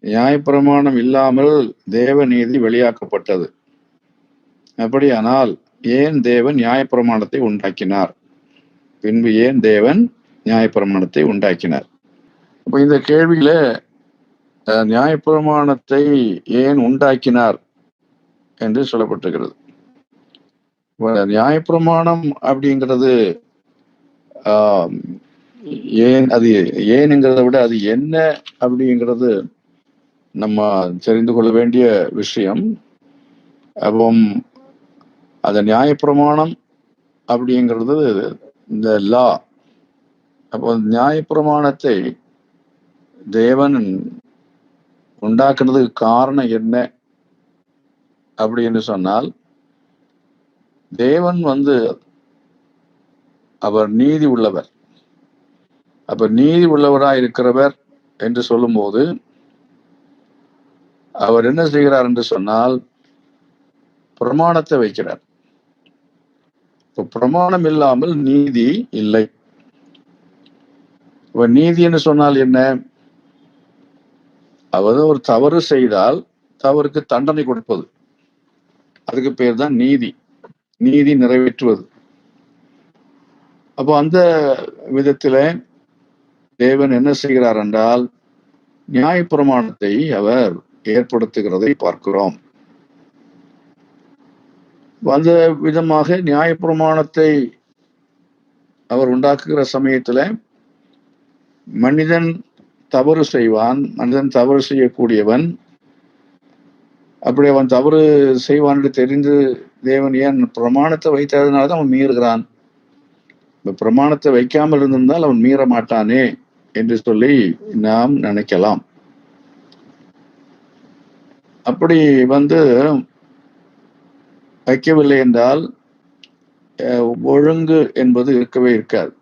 நியாயப்பிரமாணம் இல்லாமல் தேவ நீதி வெளியாக்கப்பட்டது. அப்படியானால் ஏன் தேவன் நியாயப்பிரமாணத்தை உண்டாக்கினார்? பின்பு ஏன் தேவன் நியாயப்பிரமாணத்தை உண்டாக்கினார்? அப்ப இந்த கேள்வியில நியாயப்பிரமாணத்தை ஏன் உண்டாக்கினார் என்று சொல்லப்பட்டிருக்கிறது. நியாயப்பிரமாணம் அப்படிங்கிறது ஏன், அது ஏன்ங்கிறத விட அது என்ன அப்படிங்கிறது நம்ம தெரிந்து கொள்ள வேண்டிய விஷயம். அப்போ அந்த நியாயப்பிரமாணம் அப்படிங்கிறது இந்த லா. அப்போ நியாயப்பிரமாணத்தை தேவன் உண்டாக்குனதுக்கு காரணம் என்ன அப்படின்னு சொன்னால், தேவன் அவர் நீதி உள்ளவர். அப்ப நீதி உள்ளவராய் இருக்கிறவர் என்று சொல்லும்போது அவர் என்ன செய்கிறார் என்று சொன்னால், பிரமாணத்தை வைக்கிறார். இப்போ பிரமாணம் இல்லாமல் நீதி இல்லை. இப்ப நீதி என்று சொன்னால் என்ன? அவர் ஒரு தவறு செய்தால் தவறுக்கு தண்டனை கொடுப்பது, அதுக்கு பேர் தான் நீதி. நீதி நிறைவேற்றுவது. அப்போ அந்த விதத்துல தேவன் என்ன செய்கிறார் என்றால், நியாயப்பிரமாணத்தை அவர் ஏற்படுத்துகிறதை பார்க்கிறோம். அந்த விதமாக நியாயப்பிரமாணத்தை அவர் உண்டாக்குகிற சமயத்துல மனிதன் தவறு செய்வான். மனிதன் தவறு செய்யக்கூடியவன். அப்படி அவன் தவறு செய்வான் என்று தெரிந்து தேவன் ஏன் பிரமாணத்தை வைத்ததுனால்தான் அவன் மீறுகிறான். இந்த பிரமாணத்தை வைக்காமல் இருந்திருந்தால் அவன் மீற மாட்டானே என்று சொல்லி நாம் நினைக்கலாம். அப்படி வைக்கவில்லை என்றால் ஒழுங்கு என்பது இருக்கவே இருக்காது.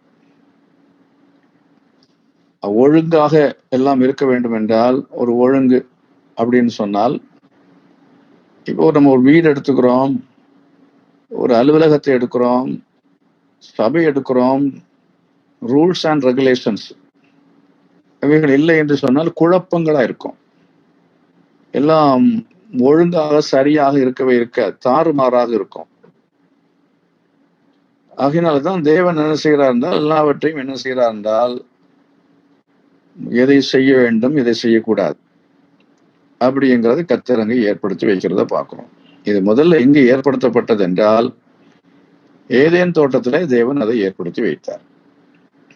ஒழுங்காக எல்லாம் இருக்க வேண்டும் என்றால், ஒரு ஒழுங்கு அப்படின்னு சொன்னால், இப்போ நம்ம ஒரு வீடு எடுத்துக்கிறோம், ஒரு அலுவலகத்தை எடுக்கிறோம், சபை எடுக்கிறோம், ரூல்ஸ் அண்ட் ரெகுலேஷன்ஸ் இவைகள் இல்லை என்று சொன்னால் குழப்பங்களா இருக்கும். எல்லாம் ஒழுங்காக சரியாக இருக்கவே இருக்காது, தாறுமாறாக இருக்கும். ஆகையினால்தான் தேவன் என்ன செய்கிறார் என்றால், எல்லாவற்றையும் என்ன செய்கிறார் என்றால், எதை செய்ய வேண்டும், எதை செய்யக்கூடாது அப்படிங்கிறது கர்த்தர் ஏற்படுத்தி வைக்கிறத பார்க்கிறோம். இது முதல்ல எங்கு ஏற்படுத்தப்பட்டது என்றால், ஏதேன் தோட்டத்துல தேவன் அதை ஏற்படுத்தி வைத்தார்.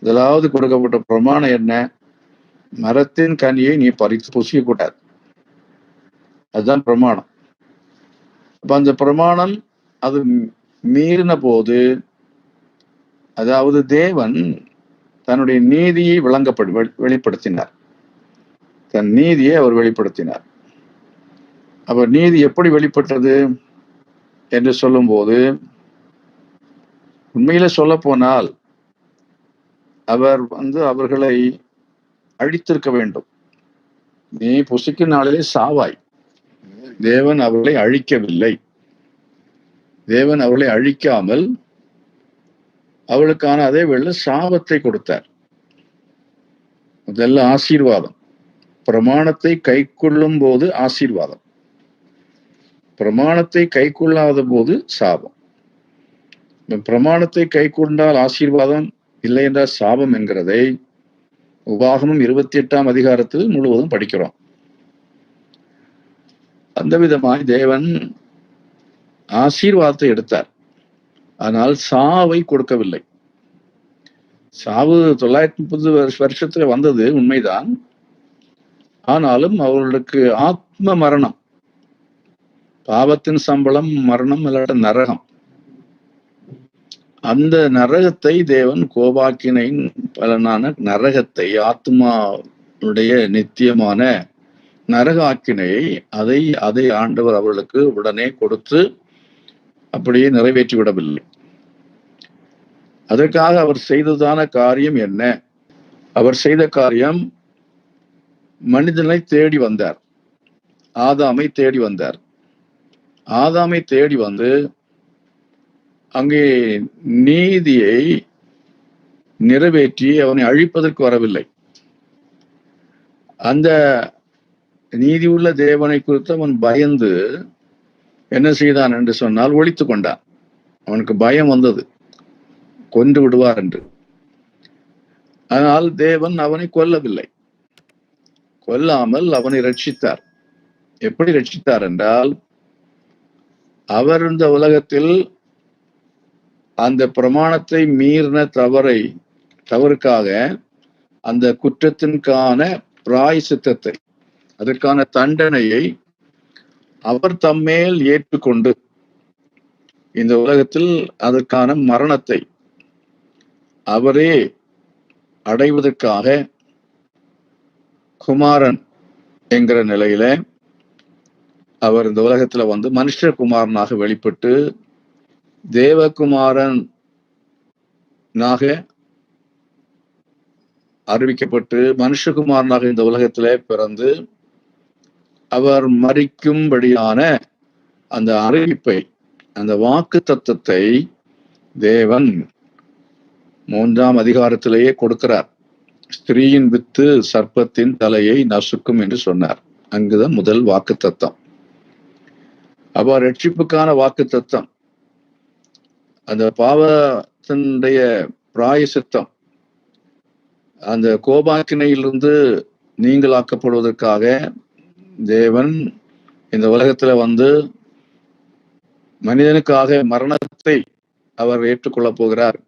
முதலாவது கொடுக்கப்பட்ட பிரமாணம் என்ன? மரத்தின் கனியை நீ பறித்து புசிக்கக்கூடாது. அதுதான் பிரமாணம். அப்ப அந்த பிரமாணம் அது மீறின போது, அதாவது தேவன் தன்னுடைய நீதியை வெளிப்படுத்தினார். தன் நீதியை அவர் வெளிப்படுத்தினார். அப்ப நீதி எப்படி வெளிப்பட்டது என்று சொல்லும் போது, உண்மையில சொல்ல போனால் அவர் அவர்களை அழித்திருக்க வேண்டும். நீ புசிக்கும் நாளிலே சாவாய். தேவன் அவர்களை அழிக்கவில்லை. தேவன் அவர்களை அழிக்காமல் அவளுக்கான அதே வேளை சாபத்தை கொடுத்தார். அதெல்லாம் ஆசீர்வாதம். பிரமாணத்தை கை கொள்ளும் போது ஆசீர்வாதம், பிரமாணத்தை கை கொள்ளாத போது சாபம். பிரமாணத்தை கை கொண்டால் ஆசீர்வாதம், இல்லை என்றால் சாபம் என்கிறதை உபாகமம் 28ஆம் அதிகாரத்தில் முழுவதும் படிக்கிறோம். அந்த விதமாய் தேவன் ஆசீர்வாதத்தை எடுத்தார், ஆனால் சாவை கொடுக்கவில்லை. சாவு 930 வருஷத்துல வந்தது உண்மைதான். ஆனாலும் அவர்களுக்கு ஆத்ம மரணம், பாவத்தின் சம்பளம் மரணம், இல்லாட்ட நரகம். அந்த நரகத்தை தேவன் கோபாக்கினையின் பலனான நரகத்தை, ஆத்மாவுடைய நித்தியமான நரக ஆக்கினையை அதை ஆண்டவர் அவர்களுக்கு உடனே கொடுத்து அப்படியே நிறைவேற்றி விடவில்லை. அதற்காக அவர் செய்ததான காரியம் என்ன? அவர் செய்த காரியம், மனிதனை தேடி வந்தார், ஆதாமை தேடி வந்தார். ஆதாமை தேடி வந்து அங்கே நீதியை நிறைவேற்றி அவனை அழிப்பதற்கு வரவில்லை. அந்த நீதி உள்ள தேவனை குறித்து அவன் பயந்து என்ன செய்தான் என்று சொன்னால் ஒளித்து கொண்டான். அவனுக்கு பயம் வந்தது, கொன்று விடுவார் என்று. ஆனால் தேவன் அவனை கொல்லவில்லை. கொல்லாமல் அவனை ரட்சித்தார். எப்படி ரட்சித்தார் என்றால், அவர் இந்த உலகத்தில் அந்த பிரமாணத்தை மீறின தவறுக்காக அந்த குற்றத்திற்கான பிராயசித்தத்தை, அதற்கான தண்டனையை அவர் தம்மேல் ஏற்றுக்கொண்டு இந்த உலகத்தில் அதற்கான மரணத்தை அவரே அடைவதற்காக குமாரன் என்கிற நிலையில அவர் இந்த உலகத்துல வந்து மனுஷகுமாரனாக வெளிப்பட்டு தேவகுமாரனாக அறிவிக்கப்பட்டு மனுஷகுமாரனாக இந்த உலகத்திலே பிறந்து அவர் மரிக்கும்படியான அந்த அறிவிப்பை, அந்த வாக்கு தத்தத்தை தேவன் 3ஆம் அதிகாரத்திலேயே கொடுக்கிறார். ஸ்திரீயின் வித்து சர்ப்பத்தின் தலையை நசுக்கும் என்று சொன்னார். அங்குதான் முதல் வாக்கு தத்தம். அப்ப ரட்சிப்புக்கான வாக்கு தத்தம், அந்த பாவத்தினுடைய பிராயசித்தம், அந்த கோபாக்கினையிலிருந்து நீங்களாக்கப்படுவதற்காக தேவன் இந்த உலகத்துல வந்து மனிதனுக்காக மரணத்தை அவர் ஏற்றுக்கொள்ளப் போகிறார்.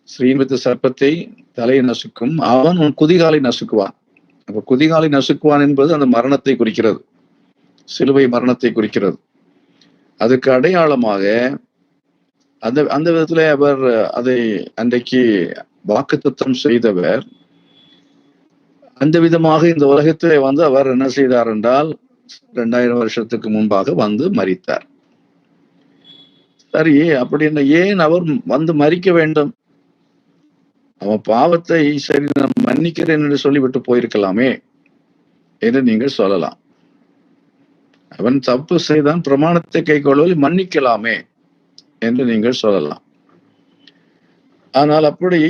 ஸ்ரீவித்து சர்ப்பத்தை தலையை நசுக்கும், அவன் உன் குதிகாலை நசுக்குவான். அப்ப குதிகாலை நசுக்குவான் என்பது அந்த மரணத்தை குறிக்கிறது, சிலுவை மரணத்தை குறிக்கிறது. அதுக்கு அடையாளமாக அந்த விதத்துல அவர் அதை அன்றைக்கு வாக்குத்தத்தம் செய்தவர். அந்த விதமாக இந்த உலகத்திலே வந்து அவர் என்ன செய்தார் என்றால் 2000 வருஷத்துக்கு முன்பாக வந்து மரித்தார். சரி, அப்படின்னு ஏன் அவர் வந்து மரிக்க வேண்டும்? அவன் பாவத்தை சரி நான் மன்னிக்கிறேன் என்று சொல்லிவிட்டு போயிருக்கலாமே என்று நீங்கள் சொல்லலாம். அவன் தப்பு செய்தான், பிரமாணத்தை கைக்கொள்வதில் மன்னிக்கலாமே என்று நீங்கள் சொல்லலாம். ஆனால் அப்படி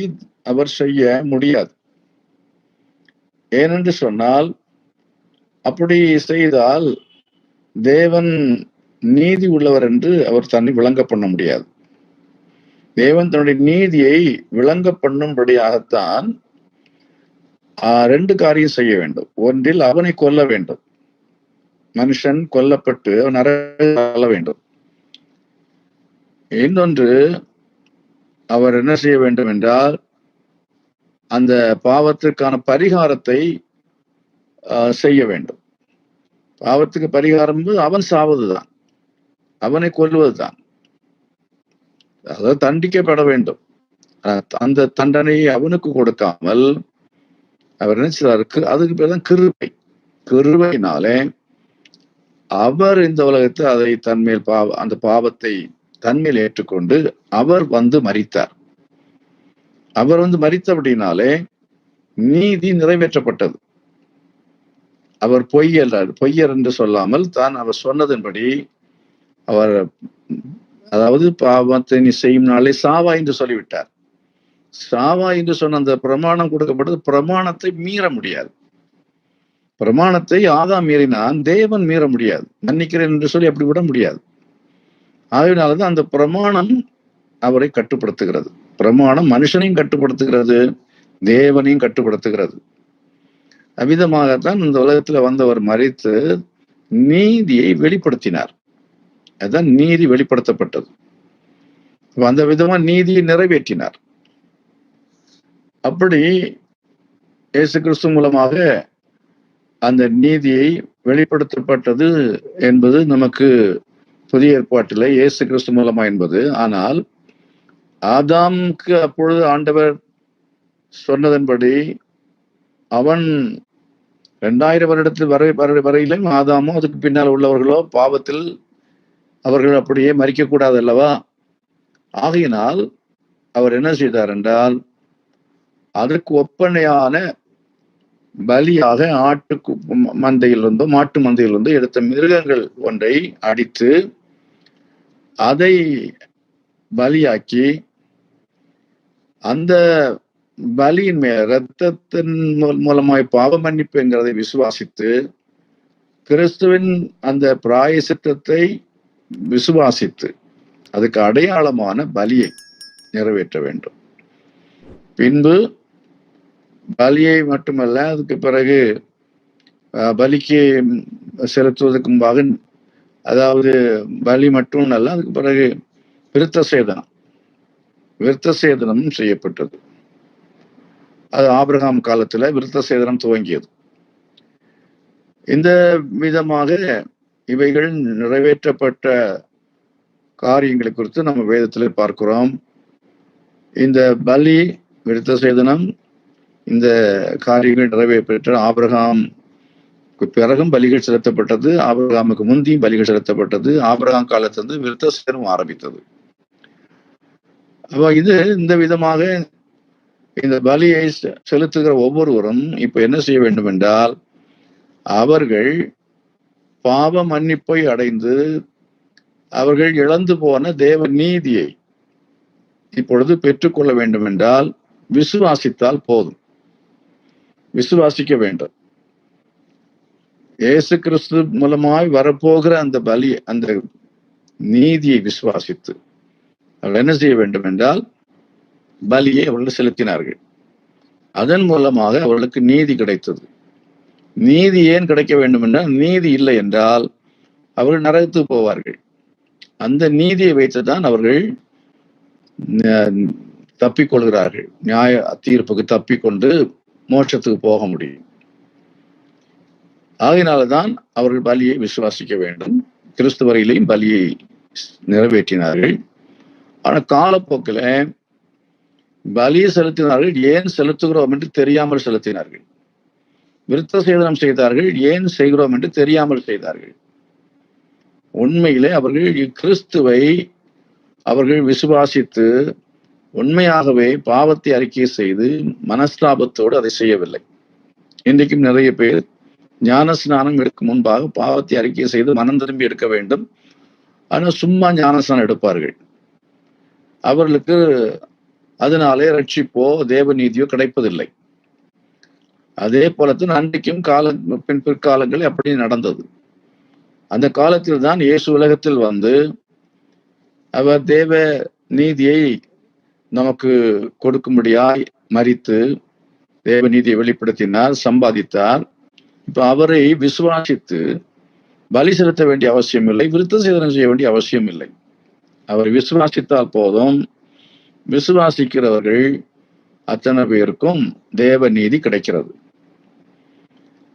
அவர் செய்ய முடியாது. ஏனென்று சொன்னால், அப்படி செய்தால் தேவன் நீதி உள்ளவர் என்று அவர் தன்னை விளங்க பண்ண முடியாது. தேவன் தன்னுடைய நீதியை விளங்க பண்ணும்படியாகத்தான் 2 காரியம் செய்ய வேண்டும். ஒன்றில் அவனை கொல்ல வேண்டும், மனுஷன் கொல்லப்பட்டு அவன் நரக வேண்டும். இன்னொன்று, அவர் என்ன செய்ய வேண்டும் என்றால் அந்த பாவத்திற்கான பரிகாரத்தை செய்ய வேண்டும். பாவத்துக்கு பரிகாரம் அவன் சாவதுதான், அவனை கொல்வதுதான், அதாவது தண்டிக்கப்பட வேண்டும். அந்த தண்டனையை அவனுக்கு கொடுக்காமல் அவர் என்ன செய்தாருக்கு? அதுக்கு பேர் தான் கிருபை. கிருபையினாலே அவர் இந்த உலகத்தை அதை தன்மேல் அந்த பாவத்தை தன்மேல் ஏற்றுக்கொண்டு அவர் வந்து மரித்தார். அவர் வந்து மரித்தபடினாலே நீதி நிறைவேற்றப்பட்டது. அவர் பொய்யர் என்று சொல்லாமல் தான் அவர் சொன்னதன்படி அவர், அதாவது பாவத்தை நீ செய்யும் நாளே சாவா என்று சொல்லிவிட்டார். சாவா என்று சொன்ன அந்த பிரமாணம் கொடுக்கப்பட்டது. பிரமாணத்தை மீற முடியாது. பிரமாணத்தை ஆதாம் மீறினான், தேவன் மீற முடியாது. மன்னிக்கிறேன் என்று சொல்லி அப்படி விட முடியாது. அதனாலதான் அந்த பிரமாணம் அவரை கட்டுப்படுத்துகிறது. பிரமாணம் மனுஷனையும் கட்டுப்படுத்துகிறது, தேவனையும் கட்டுப்படுத்துகிறது. அவ்விதமாகத்தான் இந்த உலகத்துல வந்தவர் மரித்து நீதியை வெளிப்படுத்தினார். அதுதான் நீதி வெளிப்படுத்தப்பட்டது. அந்த விதமா நீதியை நிறைவேற்றினார். அப்படி இயேசு கிறிஸ்து மூலமாக அந்த நீதியை வெளிப்படுத்தப்பட்டது என்பது நமக்கு புதிய ஏற்பாட்டில் இயேசு கிறிஸ்து மூலமா என்பது. ஆனால் ஆதாமுக்கு அப்பொழுது ஆண்டவர் சொன்னதன்படி அவன் 2000 வருடத்தில் வரையிலும் ஆதாமோ அதுக்கு பின்னால் உள்ளவர்களோ பாவத்தில் அவர்கள் அப்படியே மரிக்கக்கூடாது அல்லவா? ஆகையினால் அவர் என்ன செய்தார் என்றால், அதற்கு ஒப்பனையான பலியாக ஆட்டு மந்தையிலிருந்தோ மாட்டு மந்தையிலிருந்தோ எடுத்த மிருகங்கள் ஒன்றை அடித்து அதை பலியாக்கி அந்த பலியின் மேல் இரத்தத்தின் மூலமாய் பாவ மன்னிப்பு என்கிறதை விசுவாசித்து கிறிஸ்துவின் அந்த பிராயசித்தத்தை விசுவாசித்து அதுக்கு அடையாளமான பலியை நிறைவேற்ற வேண்டும். பின்பு பலியை மட்டுமல்ல, அதுக்கு பிறகு பலிக்கு செலுத்துவதற்கு முன்பாக, அதாவது பலி மட்டும் அல்ல, அதுக்கு பிறகு விருத்த சேதனமும் செய்யப்பட்டது. அது ஆபிரகாம் காலத்துல விருத்த சேதனம் துவங்கியது. இந்த விதமாக இவைகள் நிறைவேற்றப்பட்ட காரியங்களை குறித்து நம்ம வேதத்துல பார்க்கிறோம். இந்த பலி, விருத்த சேதனம், இந்த காரியங்கள் நிறைவேற்ற ஆபிரகாம் பிறகும் பலிகள் செலுத்தப்பட்டது, ஆபிரகாமுக்கு முந்தியும் பலிகள் செலுத்தப்பட்டது. ஆபிரகாம் காலத்திலிருந்து விருத்த சேதனம் ஆரம்பித்தது. அப்ப இந்த விதமாக இந்த பலியை செலுத்துகிற ஒவ்வொருவரும் இப்ப என்ன செய்ய வேண்டும் என்றால், அவர்கள் பாவ மன்னிப்பை அடைந்து அவர்கள் இழந்து போன தேவ நீதியை இப்பொழுது பெற்றுக்கொள்ள வேண்டும் என்றால் விசுவாசித்தால் போதும். விசுவாசிக்க வேண்டும். இயேசு கிறிஸ்து மூலமாய் வரப்போகிற அந்த பலி, அந்த நீதியை விசுவாசித்து அவர்கள் என்ன செய்ய வேண்டும் என்றால் பலியை அவர்கள் செலுத்தினார்கள். அதன் மூலமாக அவர்களுக்கு நீதி கிடைத்தது. நீதி ஏன் கிடைக்க வேண்டும் என்றால், நீதி இல்லை என்றால் அவர்கள் நரகத்துக்கு போவார்கள். அந்த நீதியை வைத்துதான் அவர்கள் தப்பிக்கொள்கிறார்கள். நியாய தீர்ப்புக்கு தப்பிக்கொண்டு மோட்சத்துக்கு போக முடியும். ஆகையினால்தான் அவர்கள் பலியை விசுவாசிக்க வேண்டும். கிறிஸ்து வரையிலையும் பலியை நிறைவேற்றினார்கள். ஆனால் காலப்போக்கில் பலியை செலுத்தினார்கள். ஏன் செலுத்துகிறோம் என்று தெரியாமல் செலுத்தினார்கள். விருத்த சேதனம் செய்தார்கள். ஏன் செய்கிறோம் என்று தெரியாமல் செய்தார்கள். உண்மையிலே அவர்கள் கிறிஸ்துவை அவர்கள் விசுவாசித்து உண்மையாகவே பாவத்தை அறிக்கை செய்து மனஸ்தாபத்தோடு அதை செய்யவில்லை. இன்றைக்கும் நிறைய பேர் ஞான ஸ்நானம் எடுக்கும் முன்பாக பாவத்தை அறிக்கை செய்து மனம் திரும்பி எடுக்க வேண்டும். ஆனால் சும்மா ஞானஸ்நானம் எடுப்பார்கள். அவர்களுக்கு அதனாலே ரட்சிப்போ தேவ நீதியோ கிடைப்பதில்லை. அதே போலத்தான் அன்றைக்கும் பிற்காலங்களில் அப்படி நடந்தது. அந்த காலத்தில் தான் இயேசு உலகத்தில் வந்து அவர் தேவ நீதியை நமக்கு கொடுக்கும்படியாய் மரித்து தேவ நீதியை வெளிப்படுத்தினார், சம்பாதித்தார். இப்ப அவரை விசுவாசித்து பலி செலுத்த வேண்டிய அவசியம் இல்லை, விருத்த சேதனம் செய்ய வேண்டிய அவசியம் இல்லை. அவர் விசுவாசித்தால் போதும். விசுவாசிக்கிறவர்கள் அத்தனை பேருக்கும் தேவ நீதி கிடைக்கிறது.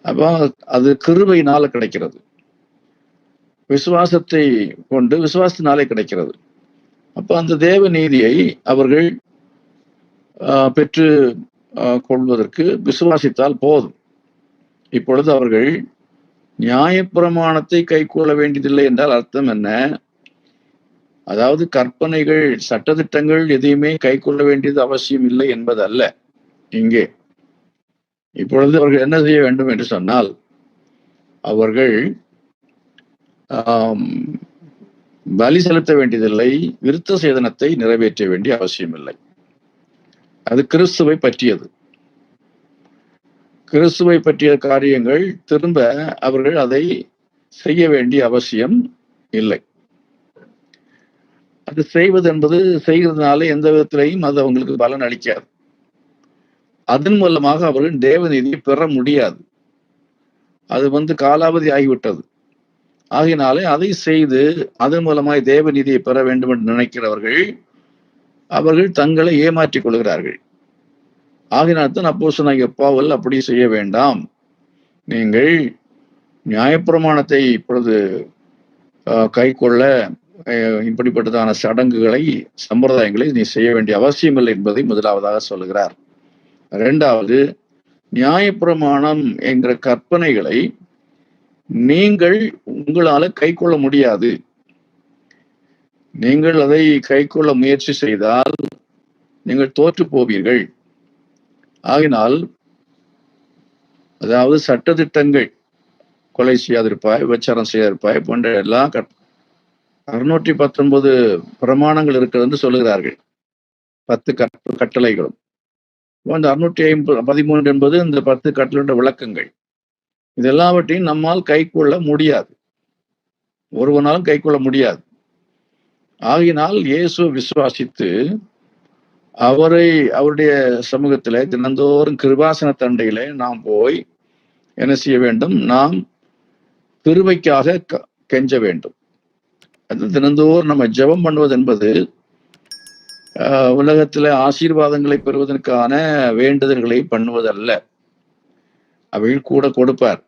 அப்போ அது கிருபையினால கிடைக்கிறது. விசுவாசத்தை கொண்டு விசுவாசத்தினாலே கிடைக்கிறது. அப்ப அந்த தேவ நீதியை அவர்கள் பெற்று கொள்வதற்கு விசுவாசித்தால் போதும். இப்பொழுது அவர்கள் நியாயப்பிரமாணத்தை கைக்கொள்ள வேண்டியதில்லை என்றால் அர்த்தம் என்ன? அதாவது கற்பனைகள், சட்டதிட்டங்கள் எதையுமே கைக்கொள்ள வேண்டியது அவசியம் இல்லை என்பது அல்ல. இங்கே இப்பொழுது அவர்கள் என்ன செய்ய வேண்டும் என்று சொன்னால், அவர்கள் பலி செலுத்த வேண்டியதில்லை, விருத்த சேதனத்தை நிறைவேற்ற வேண்டிய அவசியம் இல்லை. அது கிறிஸ்துவை பற்றியது. கிறிஸ்துவை பற்றிய காரியங்கள் திரும்ப அவர்கள் அதை செய்ய வேண்டிய அவசியம் இல்லை. அது செய்வது என்பது செய்கிறதுனால எந்த விதத்திலையும் அது அவங்களுக்கு பலன் அளிக்காது. அதன் மூலமாக அவர்கள் தேவநீதியை பெற முடியாது. அது காலாவதி ஆகிவிட்டது. ஆகினாலே அதை செய்து அதன் மூலமாய் தேவநீதியை பெற வேண்டும் என்று நினைக்கிறவர்கள் அவர்கள் தங்களை ஏமாற்றிக் கொள்கிறார்கள். ஆகினால்தான் அப்போஸ்தலனாகிய பவுல் அப்படி செய்ய வேண்டாம், நீங்கள் நியாயப்பிரமாணத்தை இப்பொழுது கைக்கொள்ள இப்படிப்பட்டதான சடங்குகளை, சம்பிரதாயங்களை நீ செய்ய வேண்டிய அவசியம் இல்லை என்பதை முதலாவதாக சொல்லுகிறார். இரண்டாவது, நியாயப்பிரமாணம் என்கிற கற்பனைகளை நீங்கள் உங்களால கைக்கொள்ள முடியாது. நீங்கள் அதை கைக்கொள்ள முயற்சி செய்தால் நீங்கள் தோற்று போவீர்கள். ஆகினால், அதாவது சட்டதிட்டங்கள், கொலை செய்யாதிருப்பாய், விபச்சாரம் செய்யாதிருப்பாய் போன்ற எல்லாம் 619 பிரமாணங்கள் இருக்கிறது சொல்லுகிறார்கள். 10 கட்டளைகளும். அந்த 613 என்பது இந்த 10 கட்டளையோட விளக்கங்கள். இதெல்லாவற்றையும் நம்மால் கைக்கொள்ள முடியாது, ஒருவனாலும் கைக்கொள்ள முடியாது. ஆகையினால் இயேசு விசுவாசித்து அவருடைய சமூகத்திலே தினந்தோறும் கிருபாசன தண்டையிலே நாம் போய் என்ன செய்ய வேண்டும்? நாம் கிருபைக்காக கெஞ்ச வேண்டும். அது தினந்தோறும் நம்ம ஜெபம் பண்ணுவது என்பது உலகத்துல ஆசீர்வாதங்களை பெறுவதற்கான வேண்டுதல்களை பண்ணுவதல்ல. அவைகள் கூட கொடுப்பார்.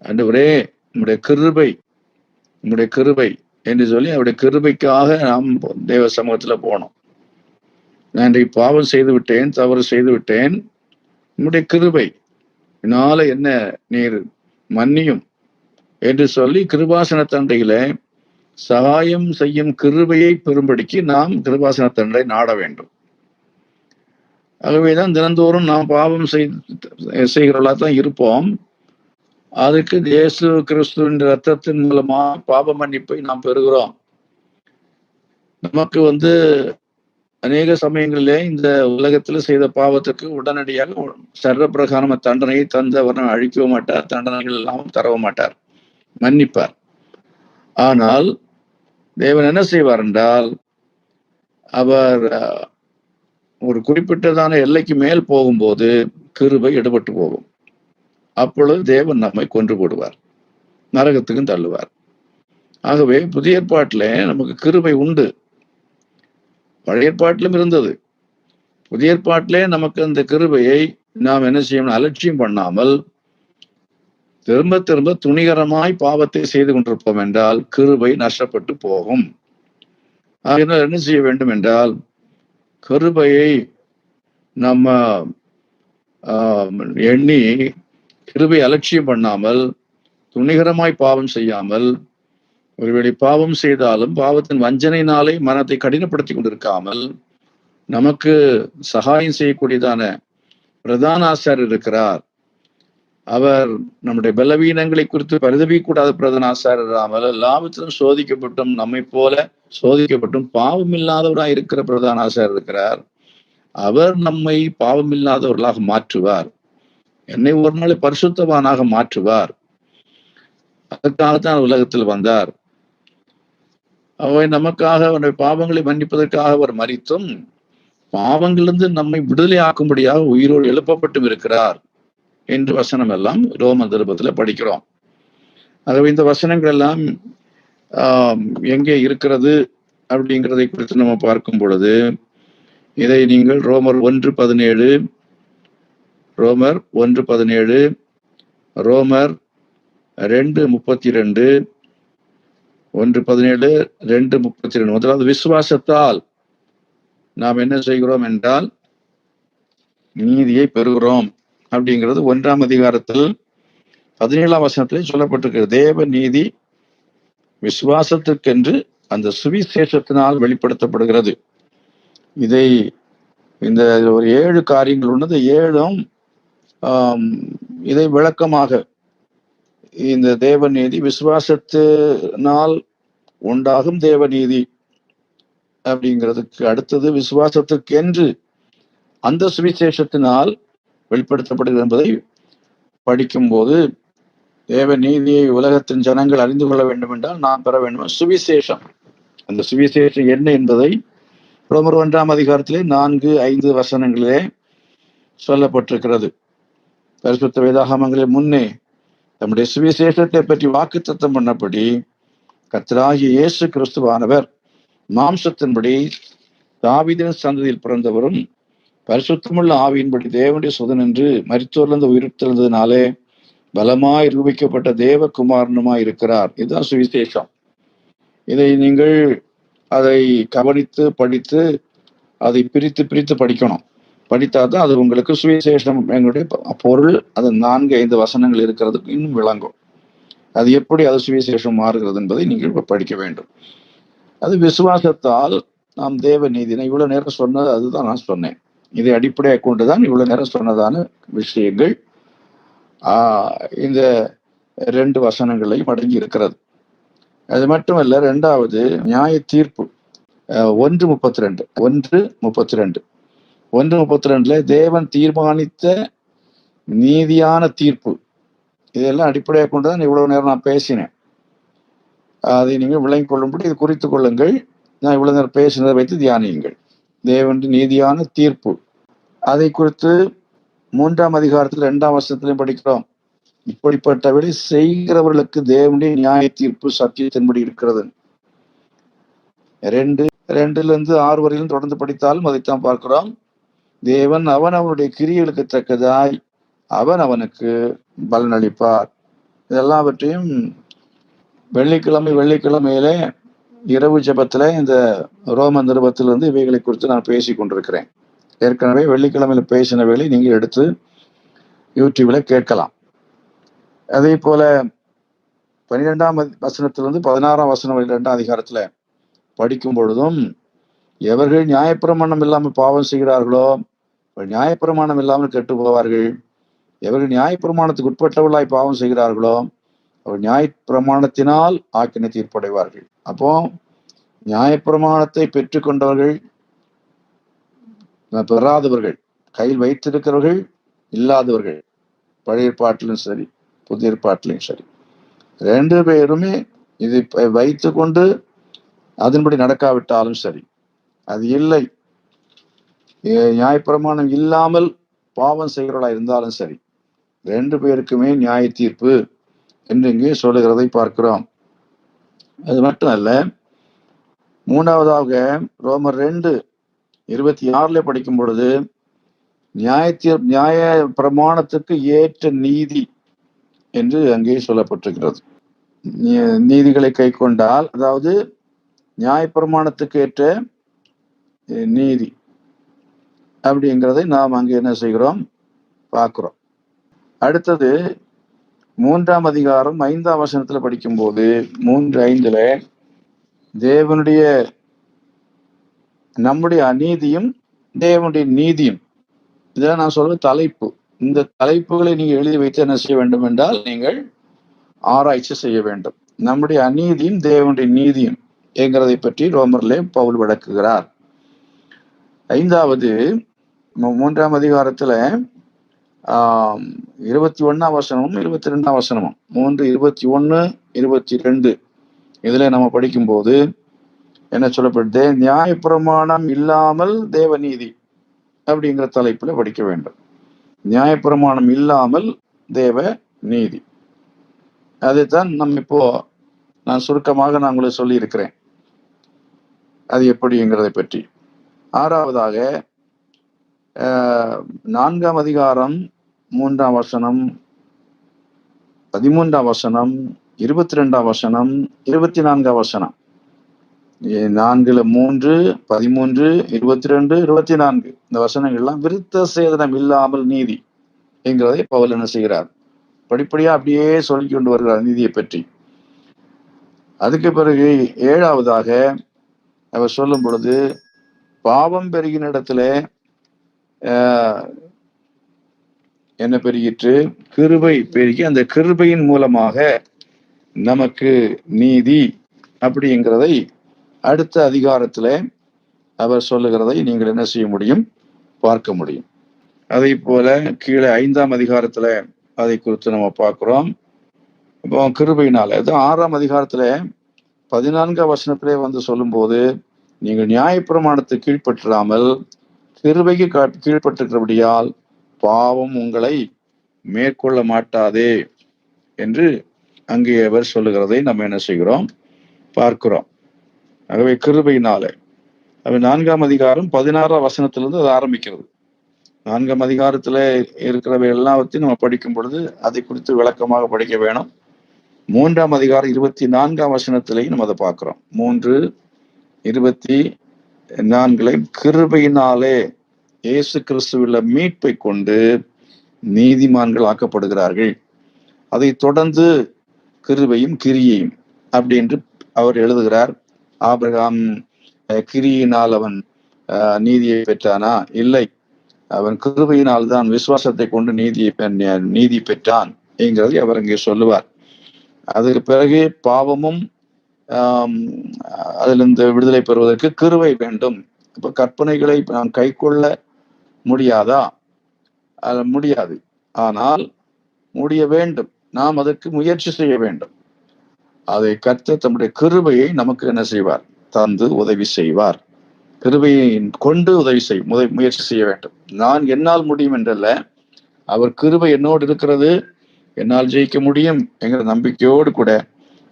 ஆண்டவரே உம்முடைய கிருபை என்று சொல்லி அவருடைய கிருபைக்காக நாம் தேவ சமூகத்துல போனோம். நான் இன்றைக்கு பாவம் செய்து விட்டேன், தவறு செய்து விட்டேன், உம்முடைய கிருபை இதனால என்ன நீர் மன்னியும் என்று சொல்லி கிருபாசன தண்டையில சகாயம் செய்யும் கிருபையை பெறும்படிக்கு நாம் கிருபாசன தண்டை நாட வேண்டும். ஆகவேதான் தினந்தோறும் நாம் பாவம் செய்கிறவர்களா தான் இருப்போம். அதுக்கு இயேசு கிறிஸ்துவின் ரத்தத்தின் மூலமா பாவ மன்னிப்பை நாம் பெறுகிறோம். நமக்கு அநேக சமயங்களிலே இந்த உலகத்துல செய்த பாவத்துக்கு உடனடியாக சர்வ பிரகாரம தண்டனையை தந்தவர் அழிக்கவும் மாட்டார், தண்டனைகள் எல்லாம் தரவும் மாட்டார், மன்னிப்பார். ஆனால் தேவன் என்ன செய்வார் என்றால், அவர் ஒரு குறிப்பிட்டதான எல்லைக்கு மேல் போகும்போது கிருபை எடுபட்டு போகும். அப்பொழுது தேவன் நம்மை கொன்று போடுவார், நரகத்துக்கும் தள்ளுவார். ஆகவே புதிய ஏற்பாட்டிலே நமக்கு கிருபை உண்டு, பழைய ஏற்பாட்டிலும் இருந்தது. புதிய ஏற்பாட்டிலே நமக்கு அந்த கிருபையை நாம் என்ன செய்யணும்? அலட்சியம் பண்ணாமல் திரும்ப திரும்ப துணிகரமாய் பாவத்தை செய்து கொண்டிருப்போம் என்றால் கிருபை நஷ்டப்பட்டு போகும். அதனால் என்ன செய்ய வேண்டும் என்றால், கிருபையை நம்ம எண்ணி கிருபை அலட்சியம் பண்ணாமல், துணிகரமாய் பாவம் செய்யாமல், ஒருவேளை பாவம் செய்தாலும் பாவத்தின் வஞ்சனையினாலே மனத்தை கடினப்படுத்தி கொண்டிருக்காமல், நமக்கு சகாயம் செய்யக்கூடியதான பிரதான ஆசாரியர் இருக்கிறார். அவர் நம்முடைய பலவீனங்களை குறித்து பரிதபிக்கூடாத பிரதான ஆசாரியராமல் எல்லாவற்றிலும் சோதிக்கப்பட்டும் நம்மை போல சோதிக்கப்பட்டும் பாவம் இல்லாதவராக இருக்கிற பிரதான ஆசாரியர் இருக்கிறார். அவர் நம்மை பாவம் இல்லாதவர்களாக மாற்றுவார், என்னை ஒரு நாள் பரிசுத்தவானாக மாற்றுவார். அதற்காகத்தான் உலகத்தில் வந்தார். அவை நமக்காக அவருடைய பாவங்களை மன்னிப்பதற்காக அவர் மரித்தும் பாவங்களிலிருந்து நம்மை விடுதலை ஆக்கும்படியாக உயிரோடு எழுப்பப்பட்டும் இருக்கிறார் என்று வசனம் எல்லாம் ரோம நிருபத்துல படிக்கிறோம். ஆகவே இந்த வசனங்கள் எல்லாம் எங்கே இருக்கிறது அப்படிங்கிறதை குறித்து நம்ம பார்க்கும் பொழுது, இதை நீங்கள் ரோமர் 1:17, ரோமர் 1:17, ரோமர் 2:32, 1:17, 2:32. முதலாவது, விசுவாசத்தால் நாம் என்ன செய்கிறோம் என்றால் நீதியை பெறுகிறோம் அப்படிங்கிறது 1ஆம் அதிகாரத்தில் 17ஆம் வசனத்திலே சொல்லப்பட்டிருக்கிறது. தேவ நீதி விசுவாசத்திற்கென்று அந்த சுவிசேஷத்தினால் வெளிப்படுத்தப்படுகிறது. இந்த ஒரு 7 காரியங்கள் உள்ளது. 7ம் இதை விளக்கமாக இந்த தேவ நீதி விசுவாசத்தினால் உண்டாகும் தேவ நீதி அப்படிங்கிறதுக்கு அடுத்தது விசுவாசத்திற்கென்று அந்த சுவிசேஷத்தினால் வெளிப்படுத்தப்படுகிறது என்பதை படிக்கும்போது, தேவ நீதியை உலகத்தின் ஜனங்கள் அறிந்து கொள்ள வேண்டும் என்றால் நாம் பெற வேண்டும் சுவிசேஷம். அந்த சுவிசேஷம் என்ன என்பதை ரோமர் 1ஆம் அதிகாரத்திலே 4-5 வசனங்களிலே சொல்லப்பட்டிருக்கிறது. பரிசுத்த வேதாகமங்களில் முன்னே தம்முடைய சுவிசேஷத்தை பற்றி வாக்குத்தத்தம் பண்ணபடி கர்த்தராகிய இயேசு கிறிஸ்துவானவர் மாம்சத்தின்படி தாவீதின் சந்ததியில் பிறந்தவரும் பரிசுத்தமுள்ள ஆவியின்படி தேவனுடைய சுதன் என்று மரித்தோர்லிருந்து உயிர்த்தெழுந்ததினாலே பலமாய் நிரூபிக்கப்பட்ட தேவகுமாரனுமாய் இருக்கிறார். இதுதான் சுவிசேஷம். இதை நீங்கள் அதை கவனித்து படித்து அதை பிரித்து படிக்கணும். படித்தாதான் அது உங்களுக்கு சுவிசேஷம் எங்களுடைய பொருள், அது 4-5 வசனங்கள் இருக்கிறதுக்கு இன்னும் விளங்கும். அது எப்படி அது சுவிசேஷம் மாறுகிறது என்பதை நீங்கள் படிக்க வேண்டும். அது விசுவாசத்தால் நாம் தேவ நீதி. நான் இவ்வளவு நேரம் சொன்னது அதுதான் நான் சொன்னேன். இதை அடிப்படையாக கொண்டுதான் இவ்வளவு நேரம் சொன்னதான விஷயங்கள் இந்த 2 வசனங்களையும் அடங்கி இருக்கிறது. அது மட்டுமல்ல, 2வது நியாய தீர்ப்பு 1:32 தேவன் தீர்மானித்த நீதியான தீர்ப்பு இதெல்லாம் அடிப்படையாக கொண்டுதான் இவ்வளவு நேரம் நான் பேசினேன். அதை நீங்கள் விளங்கிக் கொள்ளும்படி இது குறித்துக் கொள்ளுங்கள். நான் இவ்வளவு நேரம் பேசினதை வைத்து தியானியுங்கள். தேவனுடைய நீதியான தீர்ப்பு, அதை குறித்து 3ஆம் அதிகாரத்தில் 2ஆம் வசனத்திலும் படிக்கிறோம். இப்படிப்பட்டவரை செய்கிறவர்களுக்கு தேவனுடைய நியாய தீர்ப்பு சத்தியத்தின்படி இருக்கிறது. 2:2-6 வரையிலும் தொடர்ந்து படித்தாலும் அதைத்தான் பார்க்கிறோம். தேவன் அவனுடைய கிரியைகளுக்கு தக்கதாய் அவனுக்கு பலனளிப்பார். இதெல்லாவற்றையும் வெள்ளிக்கிழமையில இரவு ஜெபத்துல இந்த ரோம நிருபத்திலிருந்து இவைகளை குறித்து நான் பேசிக் கொண்டிருக்கிறேன். ஏற்கனவே வெள்ளிக்கிழமையில பேசினவைகளை நீங்க எடுத்து யூடியூப்ல கேட்கலாம். அதே போல 12ஆம் வசனத்திலிருந்து 16ஆம் வசனம் 2ஆம் அதிகாரத்துல படிக்கும் பொழுதும், எவர்கள் நியாயப்பிரமாணம் இல்லாமல் பாவம் செய்கிறார்களோ நியாயப்பிரமாணம் இல்லாமல் கெட்டு போவார்கள். எவர்கள் நியாயப்பிரமாணத்துக்கு உட்பட்டவர்களாய் பாவம் செய்கிறார்களோ அவர் நியாயப்பிரமாணத்தினால் ஆக்கினை தீர்ப்படைவார்கள். அப்போ நியாயப்பிரமாணத்தை பெற்றுக்கொண்டவர்கள், பெறாதவர்கள், கையில் வைத்திருக்கிறவர்கள், இல்லாதவர்கள், பழைய ஏற்பாட்டிலும் சரி புதிய ஏற்பாட்டிலும் சரி 2 பேருமே இதை வைத்து கொண்டு அதன்படி நடக்காவிட்டாலும் சரி, அது இல்லை, நியாயப்பிரமாணம் இல்லாமல் பாவம் செய்கிறவர்களா இருந்தாலும் சரி, 2 பேருக்குமே நியாய தீர்ப்பு என்று இங்கே சொல்லுகிறதை பார்க்கிறோம். அது மட்டுமல்ல, 3ஆவதாக ரோமர் 2:26 படிக்கும் பொழுது நியாய பிரமாணத்துக்கு ஏற்ற நீதி என்று அங்கே சொல்லப்பட்டிருக்கிறது. நீதிகளை கை கொண்டால், அதாவது நியாய பிரமாணத்துக்கு ஏற்ற நீதி அப்படிங்கிறதை நாம் அங்கே என்ன செய்கிறோம் பார்க்கிறோம். அடுத்தது 3ஆம் அதிகாரம் 5ஆம் வசனத்துல படிக்கும்போது 3:5 தேவனுடைய நம்முடைய அநீதியும் தேவனுடைய நீதியும், இதெல்லாம் நான் சொல்ற தலைப்பு. இந்த தலைப்புகளை நீங்க எழுதி வைத்து என்ன செய்ய வேண்டும் என்றால் நீங்கள் ஆராய்ச்சி செய்ய வேண்டும். நம்முடைய அநீதியும் தேவனுடைய நீதியும் என்கிறதை பற்றி ரோமர்லே பவுல் விளக்குகிறார். 5வது 3ஆம் அதிகாரத்துல 21ஆம் வசனமும் 22ஆம் வசனமும் 3:21, 22 இதுல நம்ம படிக்கும்போது என்ன சொல்லப்படுது, நியாயப்பிரமாணம் இல்லாமல் தேவநீதி அப்படிங்கிற தலைப்புல படிக்க வேண்டும். நியாயப்பிரமாணம் இல்லாமல் தேவ நீதி, அதைத்தான் நம்ம இப்போ நான் சுருக்கமாக நான் உங்களுக்கு சொல்லி இருக்கிறேன் அது எப்படிங்கிறதை பற்றி. 6வதாக 4ஆம் அதிகாரம் 3ஆம் வசனம், 13ஆம் வசனம், 22ஆம் வசனம், 24ஆம் வசனம், 4:3, 13, 22, 24 இந்த வசனங்கள்லாம் விருத்த சேதனம் இல்லாமல் நீதி என்கிறதை பவுல் என்ன செய்கிறார், படிப்படியா அப்படியே சொல்லிக் கொண்டு வருகிறார் நீதியை பற்றி. அதுக்கு பிறகு 7வதாக அவர் சொல்லும் பொழுது, பாவம் பெருகின இடத்துல என்ன பெருகிற்று, கிருபை பெருகி அந்த கிருபையின் மூலமாக நமக்கு நீதி அப்படிங்கிறதை அடுத்த அதிகாரத்துல அவர் சொல்லுகிறதை நீங்கள் என்ன செய்ய முடியும், பார்க்க முடியும். அதே போல கீழே 5ஆம் அதிகாரத்துல அதை குறித்து நம்ம பார்க்கிறோம். இப்போ கிருபையினால 6ஆம் அதிகாரத்துல 14ஆம் வசனத்திலே வந்து சொல்லும் போது, நீங்கள் நியாயப்பிரமாணத்தை கீழ்ப்பற்றாமல் கிருபைக்கு கீழ்ப்பட்டிருக்கிறபடியால் பாவம் உங்களை மேற்கொள்ள மாட்டாதே என்று அங்கே அவர் சொல்லுகிறதை நம்ம என்ன செய்கிறோம் பார்க்கிறோம். ஆகவே கிருபையினால 4ஆம் அதிகாரம் 16ஆம் வசனத்திலிருந்து அது ஆரம்பிக்கிறது. 4ஆம் அதிகாரத்துல இருக்கிறவை எல்லாத்தையும் நம்ம படிக்கும் பொழுது அதை குறித்து விளக்கமாக படிக்க வேணும். 3ஆம் அதிகாரம் 24ஆம் வசனத்திலையும் நம்ம அதை பார்க்கிறோம். 3:24 கிருபையினாலே இயேசு கிறிஸ்துவில மீட்பை கொண்டு நீதிமான்கள் ஆக்கப்படுகிறார்கள். அதை தொடர்ந்து கிருபையும் கிரியையும் அப்படி என்று அவர் எழுதுகிறார். ஆபிரகாம் கிரியினால் அவன் நீதியை பெற்றானா? இல்லை, அவன் கிருபையினால் தான் விசுவாசத்தை கொண்டு நீதி பெற்றான் என்கிறதை அவர் இங்கே சொல்லுவார். அதுக்கு பிறகு பாவமும் அதிலிருந்து விடுதலை பெறுவதற்கு கிருபை வேண்டும். இப்ப கற்பனைகளை நாம் கை கொள்ள முடியாதா? முடியாது, ஆனால் முடிய வேண்டும். நாம் அதற்கு முயற்சி செய்ய வேண்டும். அதை கர்த்தர் தம்முடைய கிருபையை நமக்கு என்ன செய்வார்? தந்து உதவி செய்வார். கிருபையை கொண்டு உதவி முயற்சி செய்ய வேண்டும். நான் என்னால் முடியும் என்றல்ல, அவர் கிருபை என்னோடு இருக்கிறது, என்னால் ஜெயிக்க முடியும் என்கிற நம்பிக்கையோடு கூட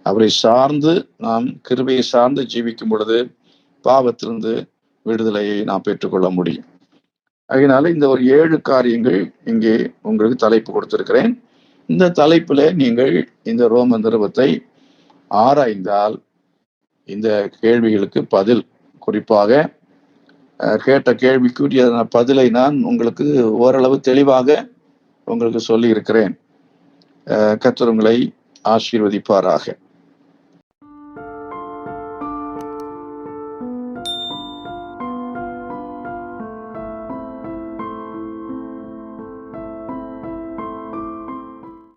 அவரை சார்ந்து நாம் கிருபையை சார்ந்து ஜீவிக்கும் பொழுது பாவத்திலிருந்து விடுதலையை நாம் பெற்றுக்கொள்ள முடியும். அதனால இந்த ஒரு 7 காரியங்கள் இங்கே உங்களுக்கு தலைப்பு கொடுத்திருக்கிறேன். இந்த தலைப்புல நீங்கள் இந்த ரோம நிருபத்தை ஆராய்ந்தால் இந்த கேள்விகளுக்கு பதில், குறிப்பாக கேட்ட கேள்விக்குரிய பதிலை நான் உங்களுக்கு ஓரளவு தெளிவாக உங்களுக்கு சொல்லி இருக்கிறேன். கர்த்தர் உங்களை ஆசீர்வதிப்பாராக.